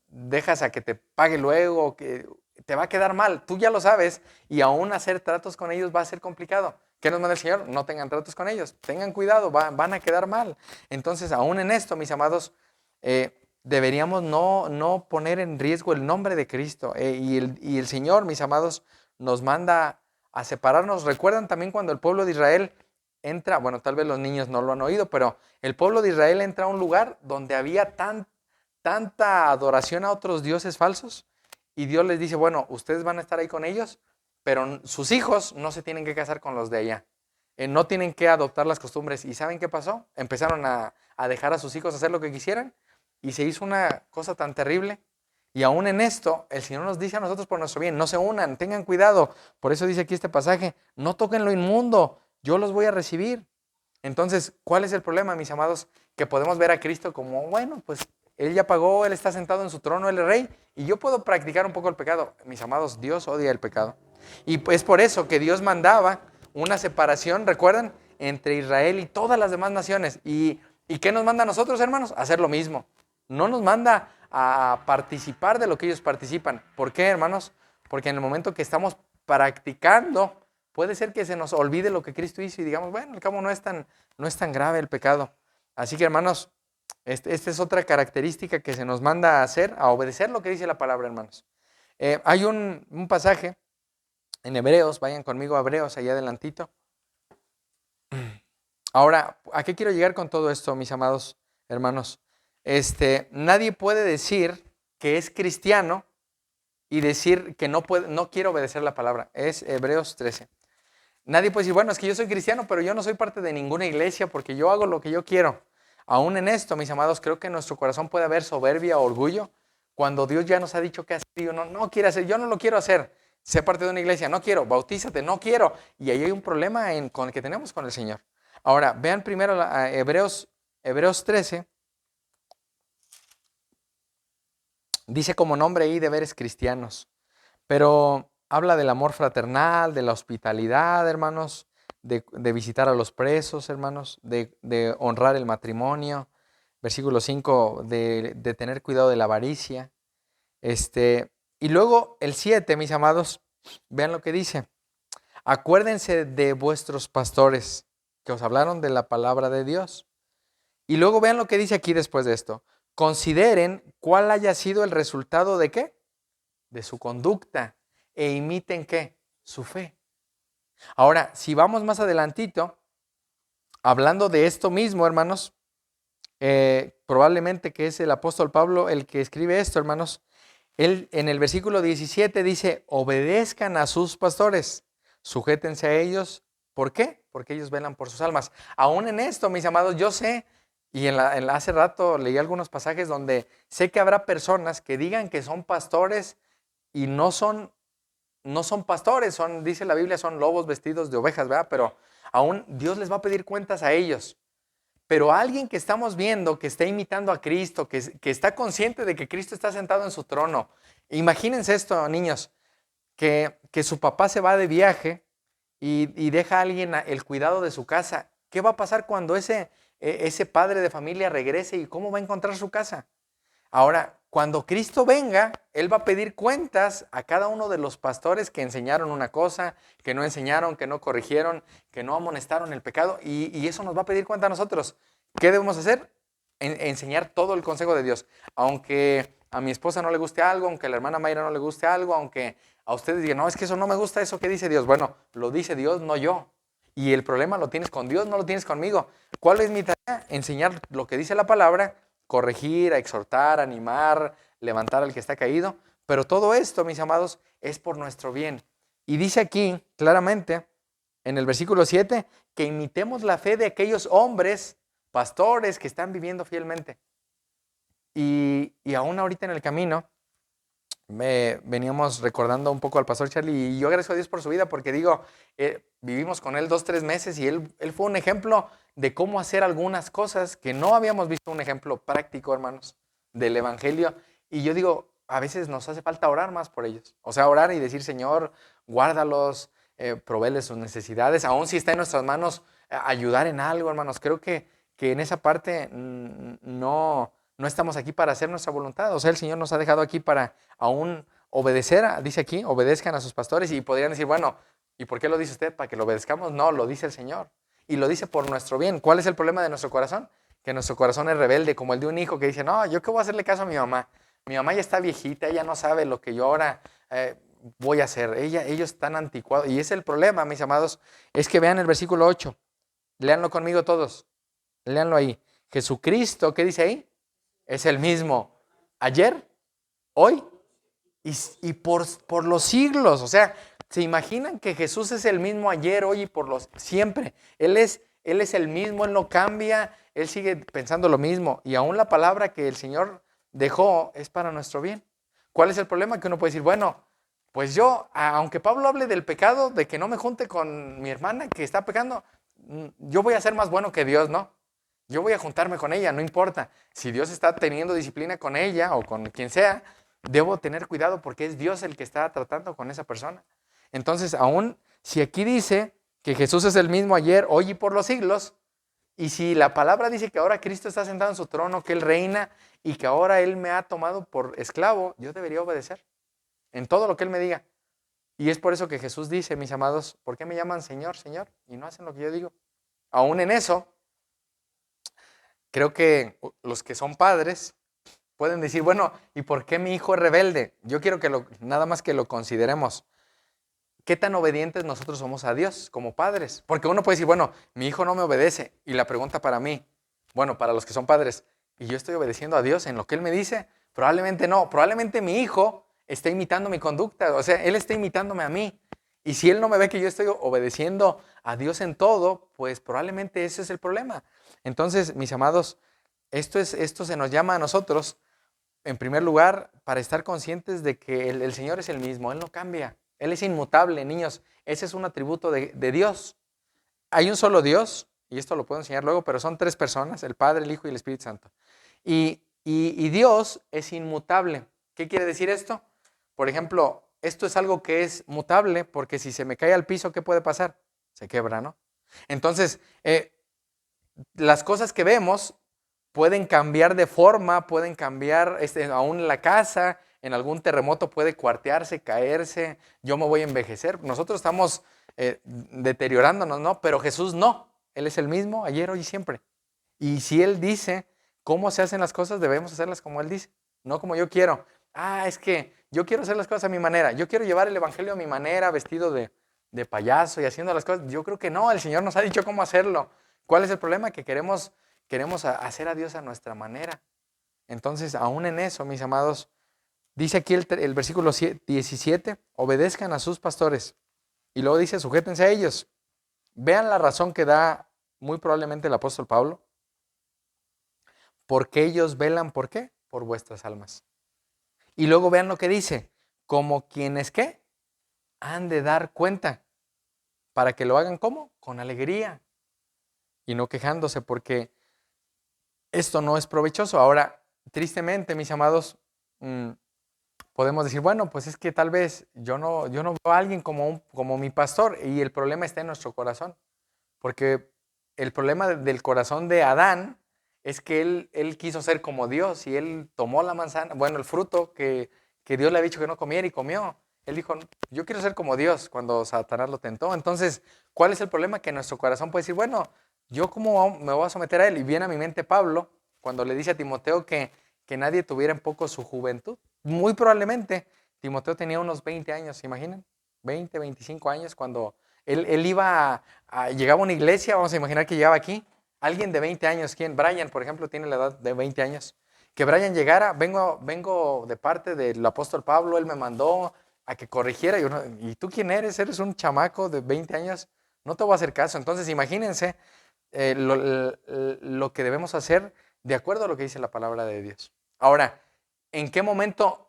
dejas a que te pague luego, que te va a quedar mal, tú ya lo sabes y aún hacer tratos con ellos va a ser complicado. ¿Qué nos manda el Señor? No tengan tratos con ellos, tengan cuidado, van a quedar mal. Entonces, aún en esto, mis amados, deberíamos no poner en riesgo el nombre de Cristo. Y el Señor, mis amados, nos manda a separarnos. ¿Recuerdan también cuando el pueblo de Israel entra? Bueno, tal vez los niños no lo han oído, pero el pueblo de Israel entra a un lugar donde había tanta adoración a otros dioses falsos y Dios les dice, bueno, ustedes van a estar ahí con ellos, pero sus hijos no se tienen que casar con los de allá. No tienen que adoptar las costumbres. ¿Y saben qué pasó? Empezaron a dejar a sus hijos hacer lo que quisieran y se hizo una cosa tan terrible. Y aún en esto, el Señor nos dice a nosotros por nuestro bien, no se unan, tengan cuidado. Por eso dice aquí este pasaje, no toquen lo inmundo, yo los voy a recibir. Entonces, ¿cuál es el problema, mis amados? Que podemos ver a Cristo como, bueno, pues Él ya pagó, Él está sentado en su trono, Él es rey, y yo puedo practicar un poco el pecado. Mis amados, Dios odia el pecado. Y es por eso que Dios mandaba una separación, ¿recuerdan? Entre Israel y todas las demás naciones. ¿Y qué nos manda a nosotros, hermanos? A hacer lo mismo. No nos manda a participar de lo que ellos participan. ¿Por qué, hermanos? Porque en el momento que estamos practicando, puede ser que se nos olvide lo que Cristo hizo y digamos, bueno, al cabo no es tan grave el pecado. Así que, hermanos, esta es otra característica que se nos manda a hacer, a obedecer lo que dice la palabra, hermanos. Hay un pasaje en Hebreos, vayan conmigo a Hebreos, allá adelantito. Ahora, ¿a qué quiero llegar con todo esto, mis amados hermanos? Nadie puede decir que es cristiano y decir que no quiere obedecer la palabra. Es Hebreos 13. Nadie puede decir, bueno, es que yo soy cristiano, pero yo no soy parte de ninguna iglesia porque yo hago lo que yo quiero. Aún en esto, mis amados, creo que en nuestro corazón puede haber soberbia o orgullo cuando Dios ya nos ha dicho qué hacer y uno no quiere hacer. Yo no lo quiero hacer. Sé parte de una iglesia, no quiero. Bautízate, no quiero. Y ahí hay un problema con el que tenemos con el Señor. Ahora, vean primero a Hebreos 13. Dice como nombre ahí deberes cristianos, pero habla del amor fraternal, de la hospitalidad, hermanos, de visitar a los presos, hermanos, de honrar el matrimonio. Versículo 5, de tener cuidado de la avaricia. Y luego el 7, mis amados, vean lo que dice. Acuérdense de vuestros pastores que os hablaron de la palabra de Dios. Y luego vean lo que dice aquí después de esto. Consideren cuál haya sido el resultado de ¿qué? De su conducta. E imiten ¿qué? Su fe. Ahora, si vamos más adelantito, hablando de esto mismo, hermanos, probablemente que es el apóstol Pablo el que escribe esto, hermanos. Él en el versículo 17 dice, obedezcan a sus pastores, sujétense a ellos. ¿Por qué? Porque ellos velan por sus almas. Aún en esto, mis amados, yo sé, y hace rato leí algunos pasajes donde sé que habrá personas que digan que son pastores y no son pastores, dice la Biblia, son lobos vestidos de ovejas, ¿verdad? Pero aún Dios les va a pedir cuentas a ellos. Pero alguien que estamos viendo, que está imitando a Cristo, que está consciente de que Cristo está sentado en su trono. Imagínense esto, niños, que su papá se va de viaje y deja a alguien el cuidado de su casa. ¿Qué va a pasar cuando ese padre de familia regrese y cómo va a encontrar su casa? Ahora, cuando Cristo venga, Él va a pedir cuentas a cada uno de los pastores que enseñaron una cosa, que no enseñaron, que no corrigieron, que no amonestaron el pecado, y eso nos va a pedir cuenta a nosotros. ¿Qué debemos hacer? Enseñar todo el consejo de Dios. Aunque a mi esposa no le guste algo, aunque a la hermana Mayra no le guste algo, aunque a ustedes digan, no, es que eso no me gusta, eso que dice Dios. Bueno, lo dice Dios, no yo. Y el problema lo tienes con Dios, no lo tienes conmigo. ¿Cuál es mi tarea? Enseñar lo que dice la palabra, corregir, a exhortar, animar, levantar al que está caído. Pero todo esto, mis amados, es por nuestro bien. Y dice aquí claramente, en el versículo 7, que imitemos la fe de aquellos hombres, pastores, que están viviendo fielmente. Y aún ahorita en el camino, veníamos recordando un poco al pastor Charlie, y yo agradezco a Dios por su vida, porque digo, vivimos con él 2-3 meses, y él fue un ejemplo de cómo hacer algunas cosas que no habíamos visto, un ejemplo práctico, hermanos, del evangelio. Y yo digo, a veces nos hace falta orar más por ellos. O sea, orar y decir, Señor, guárdalos, provéeles sus necesidades, aun si está en nuestras manos, ayudar en algo, hermanos. Creo que en esa parte no estamos aquí para hacer nuestra voluntad. O sea, el Señor nos ha dejado aquí para aún obedecer, dice aquí, obedezcan a sus pastores. Y podrían decir, bueno, ¿y por qué lo dice usted? ¿Para que lo obedezcamos? No, lo dice el Señor. Y lo dice por nuestro bien. ¿Cuál es el problema de nuestro corazón? Que nuestro corazón es rebelde, como el de un hijo que dice, no, ¿yo qué voy a hacerle caso a mi mamá? Mi mamá ya está viejita, ella no sabe lo que yo ahora voy a hacer. Ellos están anticuados. Y es el problema, mis amados, es que vean el versículo 8. Léanlo conmigo todos. Léanlo ahí. Jesucristo, ¿qué dice ahí? Es el mismo ayer, hoy y por los siglos. O sea, ¿se imaginan que Jesús es el mismo ayer, hoy y por los siempre? Él es el mismo, Él no cambia, Él sigue pensando lo mismo. Y aún la palabra que el Señor dejó es para nuestro bien. ¿Cuál es el problema? Que uno puede decir, bueno, pues yo, aunque Pablo hable del pecado, de que no me junte con mi hermana que está pecando, yo voy a ser más bueno que Dios, ¿no? Yo voy a juntarme con ella, no importa. Si Dios está teniendo disciplina con ella o con quien sea, debo tener cuidado porque es Dios el que está tratando con esa persona. Entonces, aún si aquí dice que Jesús es el mismo ayer, hoy y por los siglos, y si la palabra dice que ahora Cristo está sentado en su trono, que Él reina y que ahora Él me ha tomado por esclavo, yo debería obedecer en todo lo que Él me diga. Y es por eso que Jesús dice, mis amados, ¿por qué me llaman Señor, Señor? Y no hacen lo que yo digo. Aún en eso, creo que los que son padres pueden decir, bueno, ¿y por qué mi hijo es rebelde? Yo quiero que nada más que lo consideremos. ¿Qué tan obedientes nosotros somos a Dios como padres? Porque uno puede decir, bueno, mi hijo no me obedece. Y la pregunta para mí, bueno, para los que son padres, y yo estoy obedeciendo a Dios en lo que Él me dice? Probablemente no. Probablemente mi hijo está imitando mi conducta. O sea, él está imitándome a mí. Y si él no me ve que yo estoy obedeciendo a Dios en todo, pues probablemente ese es el problema. Entonces, mis amados, esto se nos llama a nosotros, en primer lugar, para estar conscientes de que el Señor es el mismo. Él no cambia. Él es inmutable, niños. Ese es un atributo de Dios. Hay un solo Dios, y esto lo puedo enseñar luego, pero son tres personas, el Padre, el Hijo y el Espíritu Santo. Y Dios es inmutable. ¿Qué quiere decir esto? Por ejemplo, esto es algo que es mutable, porque si se me cae al piso, ¿qué puede pasar? Se quebra, ¿no? Entonces, las cosas que vemos pueden cambiar de forma, pueden cambiar, aún en la casa, en algún terremoto puede cuartearse, caerse, yo me voy a envejecer. Nosotros estamos deteriorándonos, ¿no? Pero Jesús no. Él es el mismo ayer, hoy y siempre. Y si Él dice cómo se hacen las cosas, debemos hacerlas como Él dice, no como yo quiero. Es que yo quiero hacer las cosas a mi manera. Yo quiero llevar el evangelio a mi manera, vestido de payaso y haciendo las cosas. Yo creo que no, el Señor nos ha dicho cómo hacerlo. ¿Cuál es el problema? Que queremos hacer a Dios a nuestra manera. Entonces, aún en eso, mis amados, dice aquí el versículo 17, obedezcan a sus pastores. Y luego dice, sujétense a ellos. Vean la razón que da muy probablemente el apóstol Pablo. Porque ellos velan, ¿por qué? Por vuestras almas. Y luego vean lo que dice, como quienes, ¿qué? Han de dar cuenta. Para que lo hagan, ¿cómo? Con alegría. Y no quejándose, porque esto no es provechoso. Ahora, tristemente, mis amados, podemos decir, bueno, pues es que tal vez yo no veo a alguien como mi pastor, y el problema está en nuestro corazón. Porque el problema del corazón de Adán es que él quiso ser como Dios, y él tomó la manzana, bueno, el fruto que Dios le había dicho que no comiera, y comió. Él dijo, yo quiero ser como Dios, cuando Satanás lo tentó. Entonces, ¿cuál es el problema? Que nuestro corazón puede decir, bueno, ¿yo cómo me voy a someter a él? Y viene a mi mente Pablo, cuando le dice a Timoteo que nadie tuviera en poco su juventud. Muy probablemente, Timoteo tenía unos 20 años, ¿se imaginan? 20, 25 años, cuando él iba llegaba a una iglesia, vamos a imaginar que llegaba aquí, alguien de 20 años, ¿quién? Brian, por ejemplo, tiene la edad de 20 años. Que Brian llegara, vengo de parte del apóstol Pablo, él me mandó a que corrigiera. ¿Y tú quién eres? Eres un chamaco de 20 años, no te voy a hacer caso. Entonces, imagínense lo que debemos hacer de acuerdo a lo que dice la palabra de Dios. Ahora, ¿en qué momento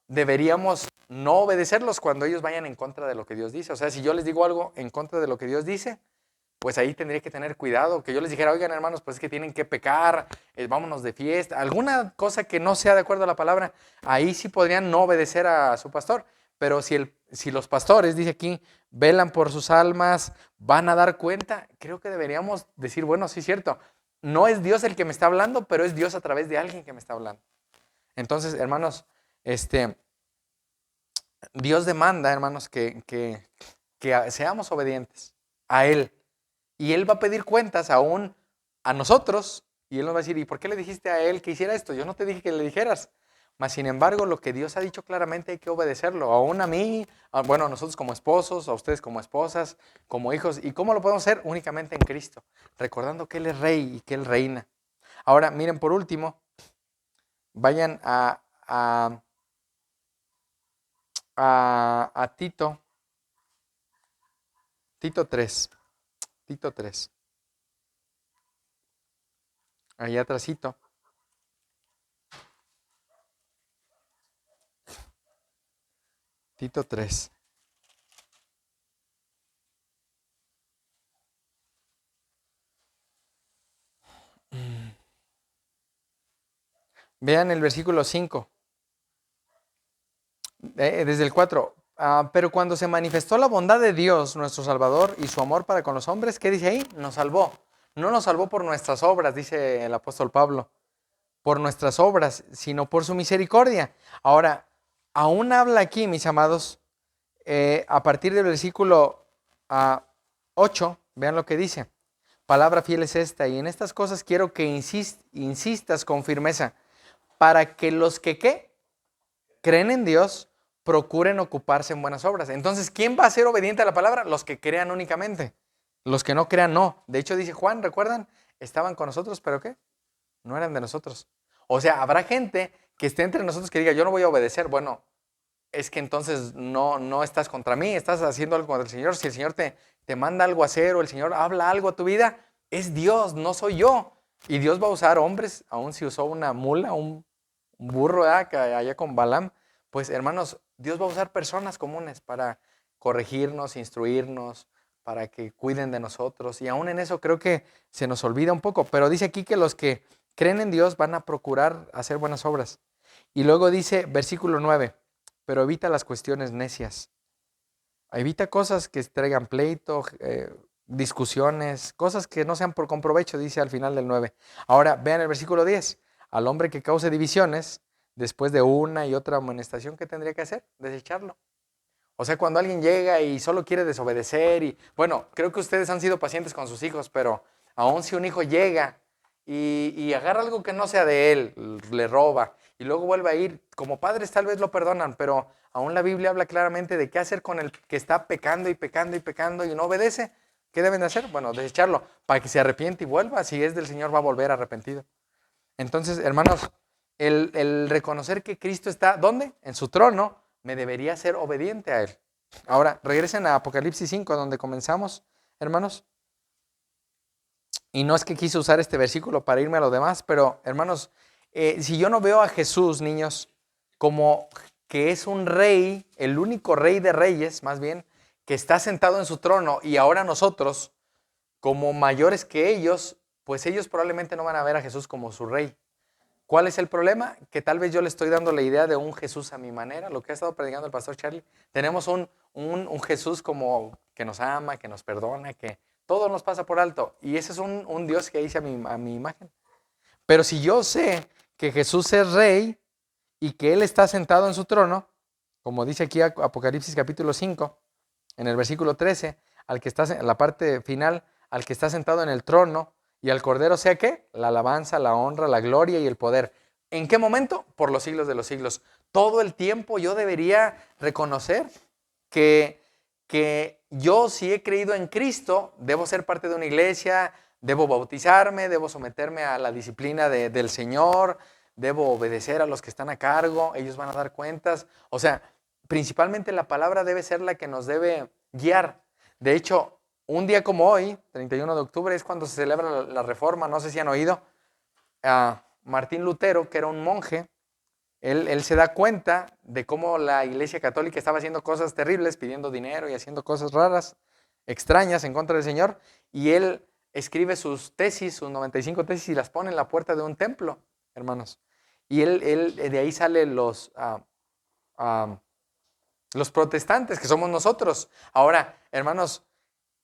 deberíamos no obedecerlos? Cuando ellos vayan en contra de lo que Dios dice. O sea, si yo les digo algo en contra de lo que Dios dice, pues ahí tendría que tener cuidado. Que yo les dijera, oigan, hermanos, pues es que tienen que pecar, vámonos de fiesta, alguna cosa que no sea de acuerdo a la palabra, ahí sí podrían no obedecer a su pastor. Pero si los pastores, dice aquí, velan por sus almas, van a dar cuenta, creo que deberíamos decir, bueno, sí es cierto, no es Dios el que me está hablando, pero es Dios a través de alguien que me está hablando. Entonces, hermanos, Dios demanda, hermanos, que seamos obedientes a Él. Y Él va a pedir cuentas aún a nosotros. Y Él nos va a decir, ¿y por qué le dijiste a Él que hiciera esto? Yo no te dije que le dijeras. Mas, sin embargo, lo que Dios ha dicho claramente hay que obedecerlo. Aún a mí, bueno, a nosotros como esposos, a ustedes como esposas, como hijos. ¿Y cómo lo podemos hacer? Únicamente en Cristo. Recordando que Él es Rey y que Él reina. Ahora, miren, por último, vayan a Tito. Tito 3. Tito 3. Allá atrásito. Tito 3. Vean el versículo 5. Desde el 4. Pero cuando se manifestó la bondad de Dios, nuestro Salvador, y su amor para con los hombres, ¿qué dice ahí? Nos salvó. No nos salvó por nuestras obras, dice el apóstol Pablo, por nuestras obras, sino por su misericordia. Ahora, aún habla aquí, mis amados, a partir del versículo 8, vean lo que dice. Palabra fiel es esta, y en estas cosas quiero que insistas con firmeza, para que los que, ¿qué? Creen en Dios, procuren ocuparse en buenas obras. Entonces, ¿quién va a ser obediente a la palabra? Los que crean únicamente. Los que no crean, no. De hecho, dice Juan, ¿recuerdan? Estaban con nosotros, ¿pero qué? no eran de nosotros. O sea, habrá gente que esté entre nosotros que diga, yo no voy a obedecer. Bueno, es que entonces no estás contra mí, estás haciendo algo contra el Señor. Si el Señor te manda algo a hacer o el Señor habla algo a tu vida, es Dios, no soy yo. Y Dios va a usar hombres, aun si usó una mula, un burro, ¿verdad? Que allá con Balaam. Pues hermanos, Dios va a usar personas comunes para corregirnos, instruirnos, para que cuiden de nosotros. Y aún en eso creo que se nos olvida un poco. Pero dice aquí que los que creen en Dios van a procurar hacer buenas obras. Y luego dice, versículo 9, pero evita las cuestiones necias. Evita cosas que traigan pleito, discusiones, cosas que no sean por comprovecho, dice al final del 9. Ahora, vean el versículo 10. Al hombre que cause divisiones, después de una y otra amonestación, ¿qué tendría que hacer? Desecharlo. O sea, cuando alguien llega y solo quiere desobedecer y, bueno, creo que ustedes han sido pacientes con sus hijos, pero aún si un hijo llega y agarra algo que no sea de él, le roba y luego vuelve a ir, como padres tal vez lo perdonan, pero aún la Biblia habla claramente de qué hacer con el que está pecando y pecando y pecando y no obedece. ¿Qué deben de hacer? Bueno, desecharlo para que se arrepiente y vuelva. Si es del Señor, va a volver arrepentido. Entonces, hermanos, el reconocer que Cristo está, ¿dónde? En su trono, me debería ser obediente a Él. Ahora, regresen a Apocalipsis 5, donde comenzamos, hermanos. Y no es que quise usar este versículo para irme a lo demás, pero, hermanos, si yo no veo a Jesús, niños, como que es un rey, el único rey de reyes, más bien, que está sentado en su trono, y ahora nosotros, como mayores que ellos, pues ellos probablemente no van a ver a Jesús como su rey. ¿Cuál es el problema? Que tal vez yo le estoy dando la idea de un Jesús a mi manera, lo que ha estado predicando el pastor Charlie. Tenemos un Jesús como que nos ama, que nos perdona, que todo nos pasa por alto. Y ese es un Dios que hice a mi imagen. Pero si yo sé que Jesús es rey y que Él está sentado en su trono, como dice aquí Apocalipsis capítulo 5, en el versículo 13, al que está en la parte final, al que está sentado en el trono, y al Cordero sea ¿qué? La alabanza, la honra, la gloria y el poder. ¿En qué momento? Por los siglos de los siglos. Todo el tiempo yo debería reconocer que yo, si he creído en Cristo, debo ser parte de una iglesia, debo bautizarme, debo someterme a la disciplina del Señor, debo obedecer a los que están a cargo, ellos van a dar cuentas. O sea, principalmente la palabra debe ser la que nos debe guiar. De hecho, un día como hoy, 31 de octubre, es cuando se celebra la Reforma. No sé si han oído. Martín Lutero, que era un monje, él se da cuenta de cómo la Iglesia Católica estaba haciendo cosas terribles, pidiendo dinero y haciendo cosas raras, extrañas en contra del Señor, y él escribe sus tesis, sus 95 tesis, y las pone en la puerta de un templo, hermanos. Y él de ahí salen los protestantes, que somos nosotros. Ahora, hermanos,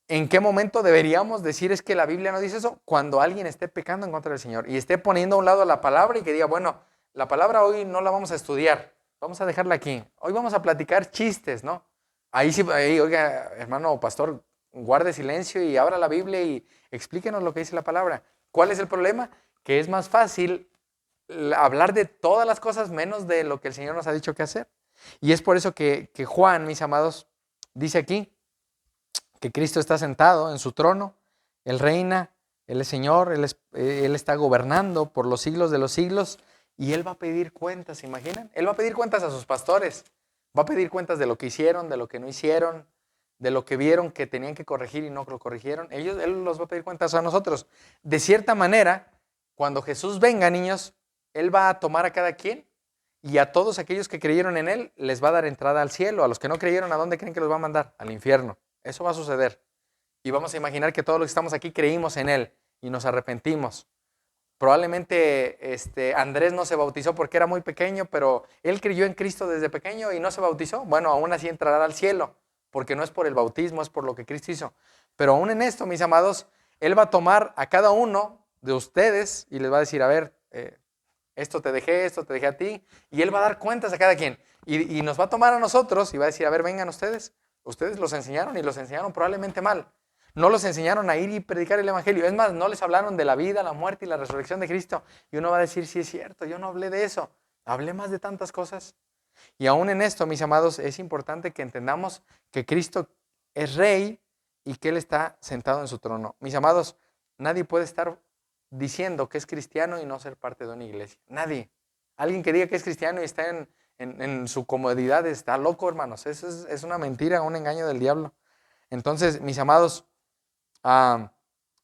¿en qué momento deberíamos decir es que la Biblia no dice eso? Cuando alguien esté pecando en contra del Señor y esté poniendo a un lado la palabra y que diga, bueno, la palabra hoy no la vamos a estudiar, vamos a dejarla aquí. Hoy vamos a platicar chistes, ¿no? Ahí sí, oiga, hermano pastor, guarde silencio y abra la Biblia y explíquenos lo que dice la palabra. ¿Cuál es el problema? Que es más fácil hablar de todas las cosas menos de lo que el Señor nos ha dicho que hacer. Y es por eso que Juan, mis amados, dice aquí que Cristo está sentado en su trono, Él reina, Él es Señor, Él está gobernando por los siglos de los siglos y Él va a pedir cuentas, ¿se imaginan? Él va a pedir cuentas a sus pastores, va a pedir cuentas de lo que hicieron, de lo que no hicieron, de lo que vieron que tenían que corregir y no lo corrigieron. Él los va a pedir cuentas a nosotros. De cierta manera, cuando Jesús venga, niños, Él va a tomar a cada quien y a todos aquellos que creyeron en Él les va a dar entrada al cielo. A los que no creyeron, ¿a dónde creen que los va a mandar? Al infierno. Eso va a suceder. Y vamos a imaginar que todos los que estamos aquí creímos en Él y nos arrepentimos. Probablemente Andrés no se bautizó porque era muy pequeño, pero él creyó en Cristo desde pequeño y no se bautizó. Bueno, aún así entrará al cielo, porque no es por el bautismo, es por lo que Cristo hizo. Pero aún en esto, mis amados, Él va a tomar a cada uno de ustedes y les va a decir, a ver, esto te dejé a ti, y Él va a dar cuentas a cada quien. Y nos va a tomar a nosotros y va a decir, a ver, vengan ustedes. Ustedes los enseñaron y los enseñaron probablemente mal. No los enseñaron a ir y predicar el evangelio. Es más, no les hablaron de la vida, la muerte y la resurrección de Cristo. Y uno va a decir, sí es cierto, yo no hablé de eso. Hablé más de tantas cosas. Y aún en esto, mis amados, es importante que entendamos que Cristo es rey y que Él está sentado en su trono. Mis amados, nadie puede estar diciendo que es cristiano y no ser parte de una iglesia. Nadie. Alguien que diga que es cristiano y está en su comodidad está loco, hermanos. Eso es una mentira, un engaño del diablo. Entonces, mis amados,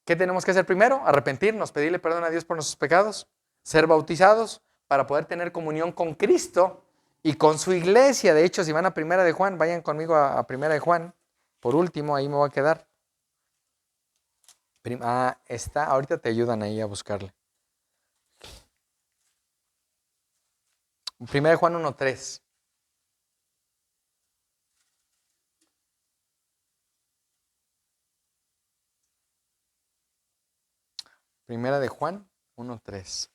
¿qué tenemos que hacer primero? Arrepentirnos, pedirle perdón a Dios por nuestros pecados, ser bautizados para poder tener comunión con Cristo y con su iglesia. De hecho, si van a Primera de Juan, vayan conmigo a Primera de Juan. Por último, ahí me voy a quedar. Está, ahorita te ayudan ahí a buscarle. Primera de Juan 1:3. Primera de Juan 1:3.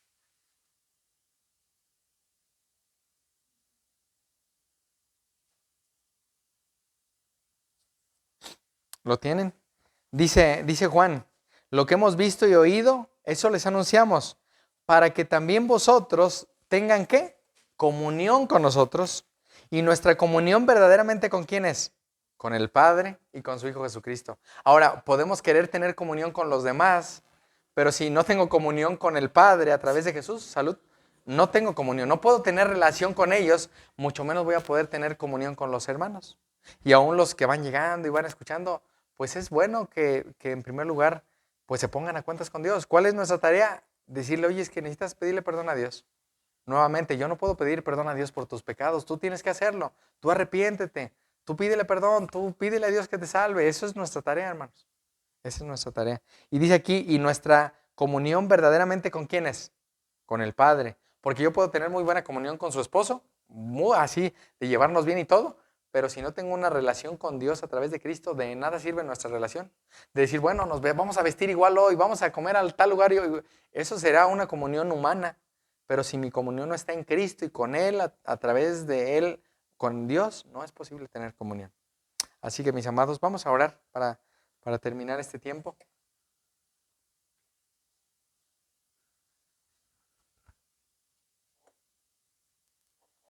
¿Lo tienen? Dice Juan, lo que hemos visto y oído, eso les anunciamos, para que también vosotros tengan ¿qué? Comunión con nosotros. Y nuestra comunión verdaderamente ¿con quién es? Con el Padre y con su Hijo Jesucristo. Ahora, podemos querer tener comunión con los demás, pero si no tengo comunión con el Padre a través de Jesús, salud, no tengo comunión, no puedo tener relación con ellos, mucho menos voy a poder tener comunión con los hermanos. Y aún los que van llegando y van escuchando, pues es bueno que en primer lugar pues se pongan a cuentas con Dios. ¿Cuál es nuestra tarea? Decirle, oye, es que necesitas pedirle perdón a Dios. Nuevamente, yo no puedo pedir perdón a Dios por tus pecados, tú tienes que hacerlo, tú arrepiéntete, tú pídele perdón, tú pídele a Dios que te salve. Eso es nuestra tarea, hermanos. Esa es nuestra tarea. Y dice aquí, y nuestra comunión verdaderamente ¿con quién es? Con el Padre. Porque yo puedo tener muy buena comunión con su esposo, muy así, de llevarnos bien y todo, pero si no tengo una relación con Dios a través de Cristo, de nada sirve nuestra relación. De decir, bueno, vamos a vestir igual hoy, vamos a comer al tal lugar. Eso será una comunión humana. Pero si mi comunión no está en Cristo y con Él, a través de Él, con Dios, no es posible tener comunión. Así que mis amados, vamos a orar para terminar este tiempo.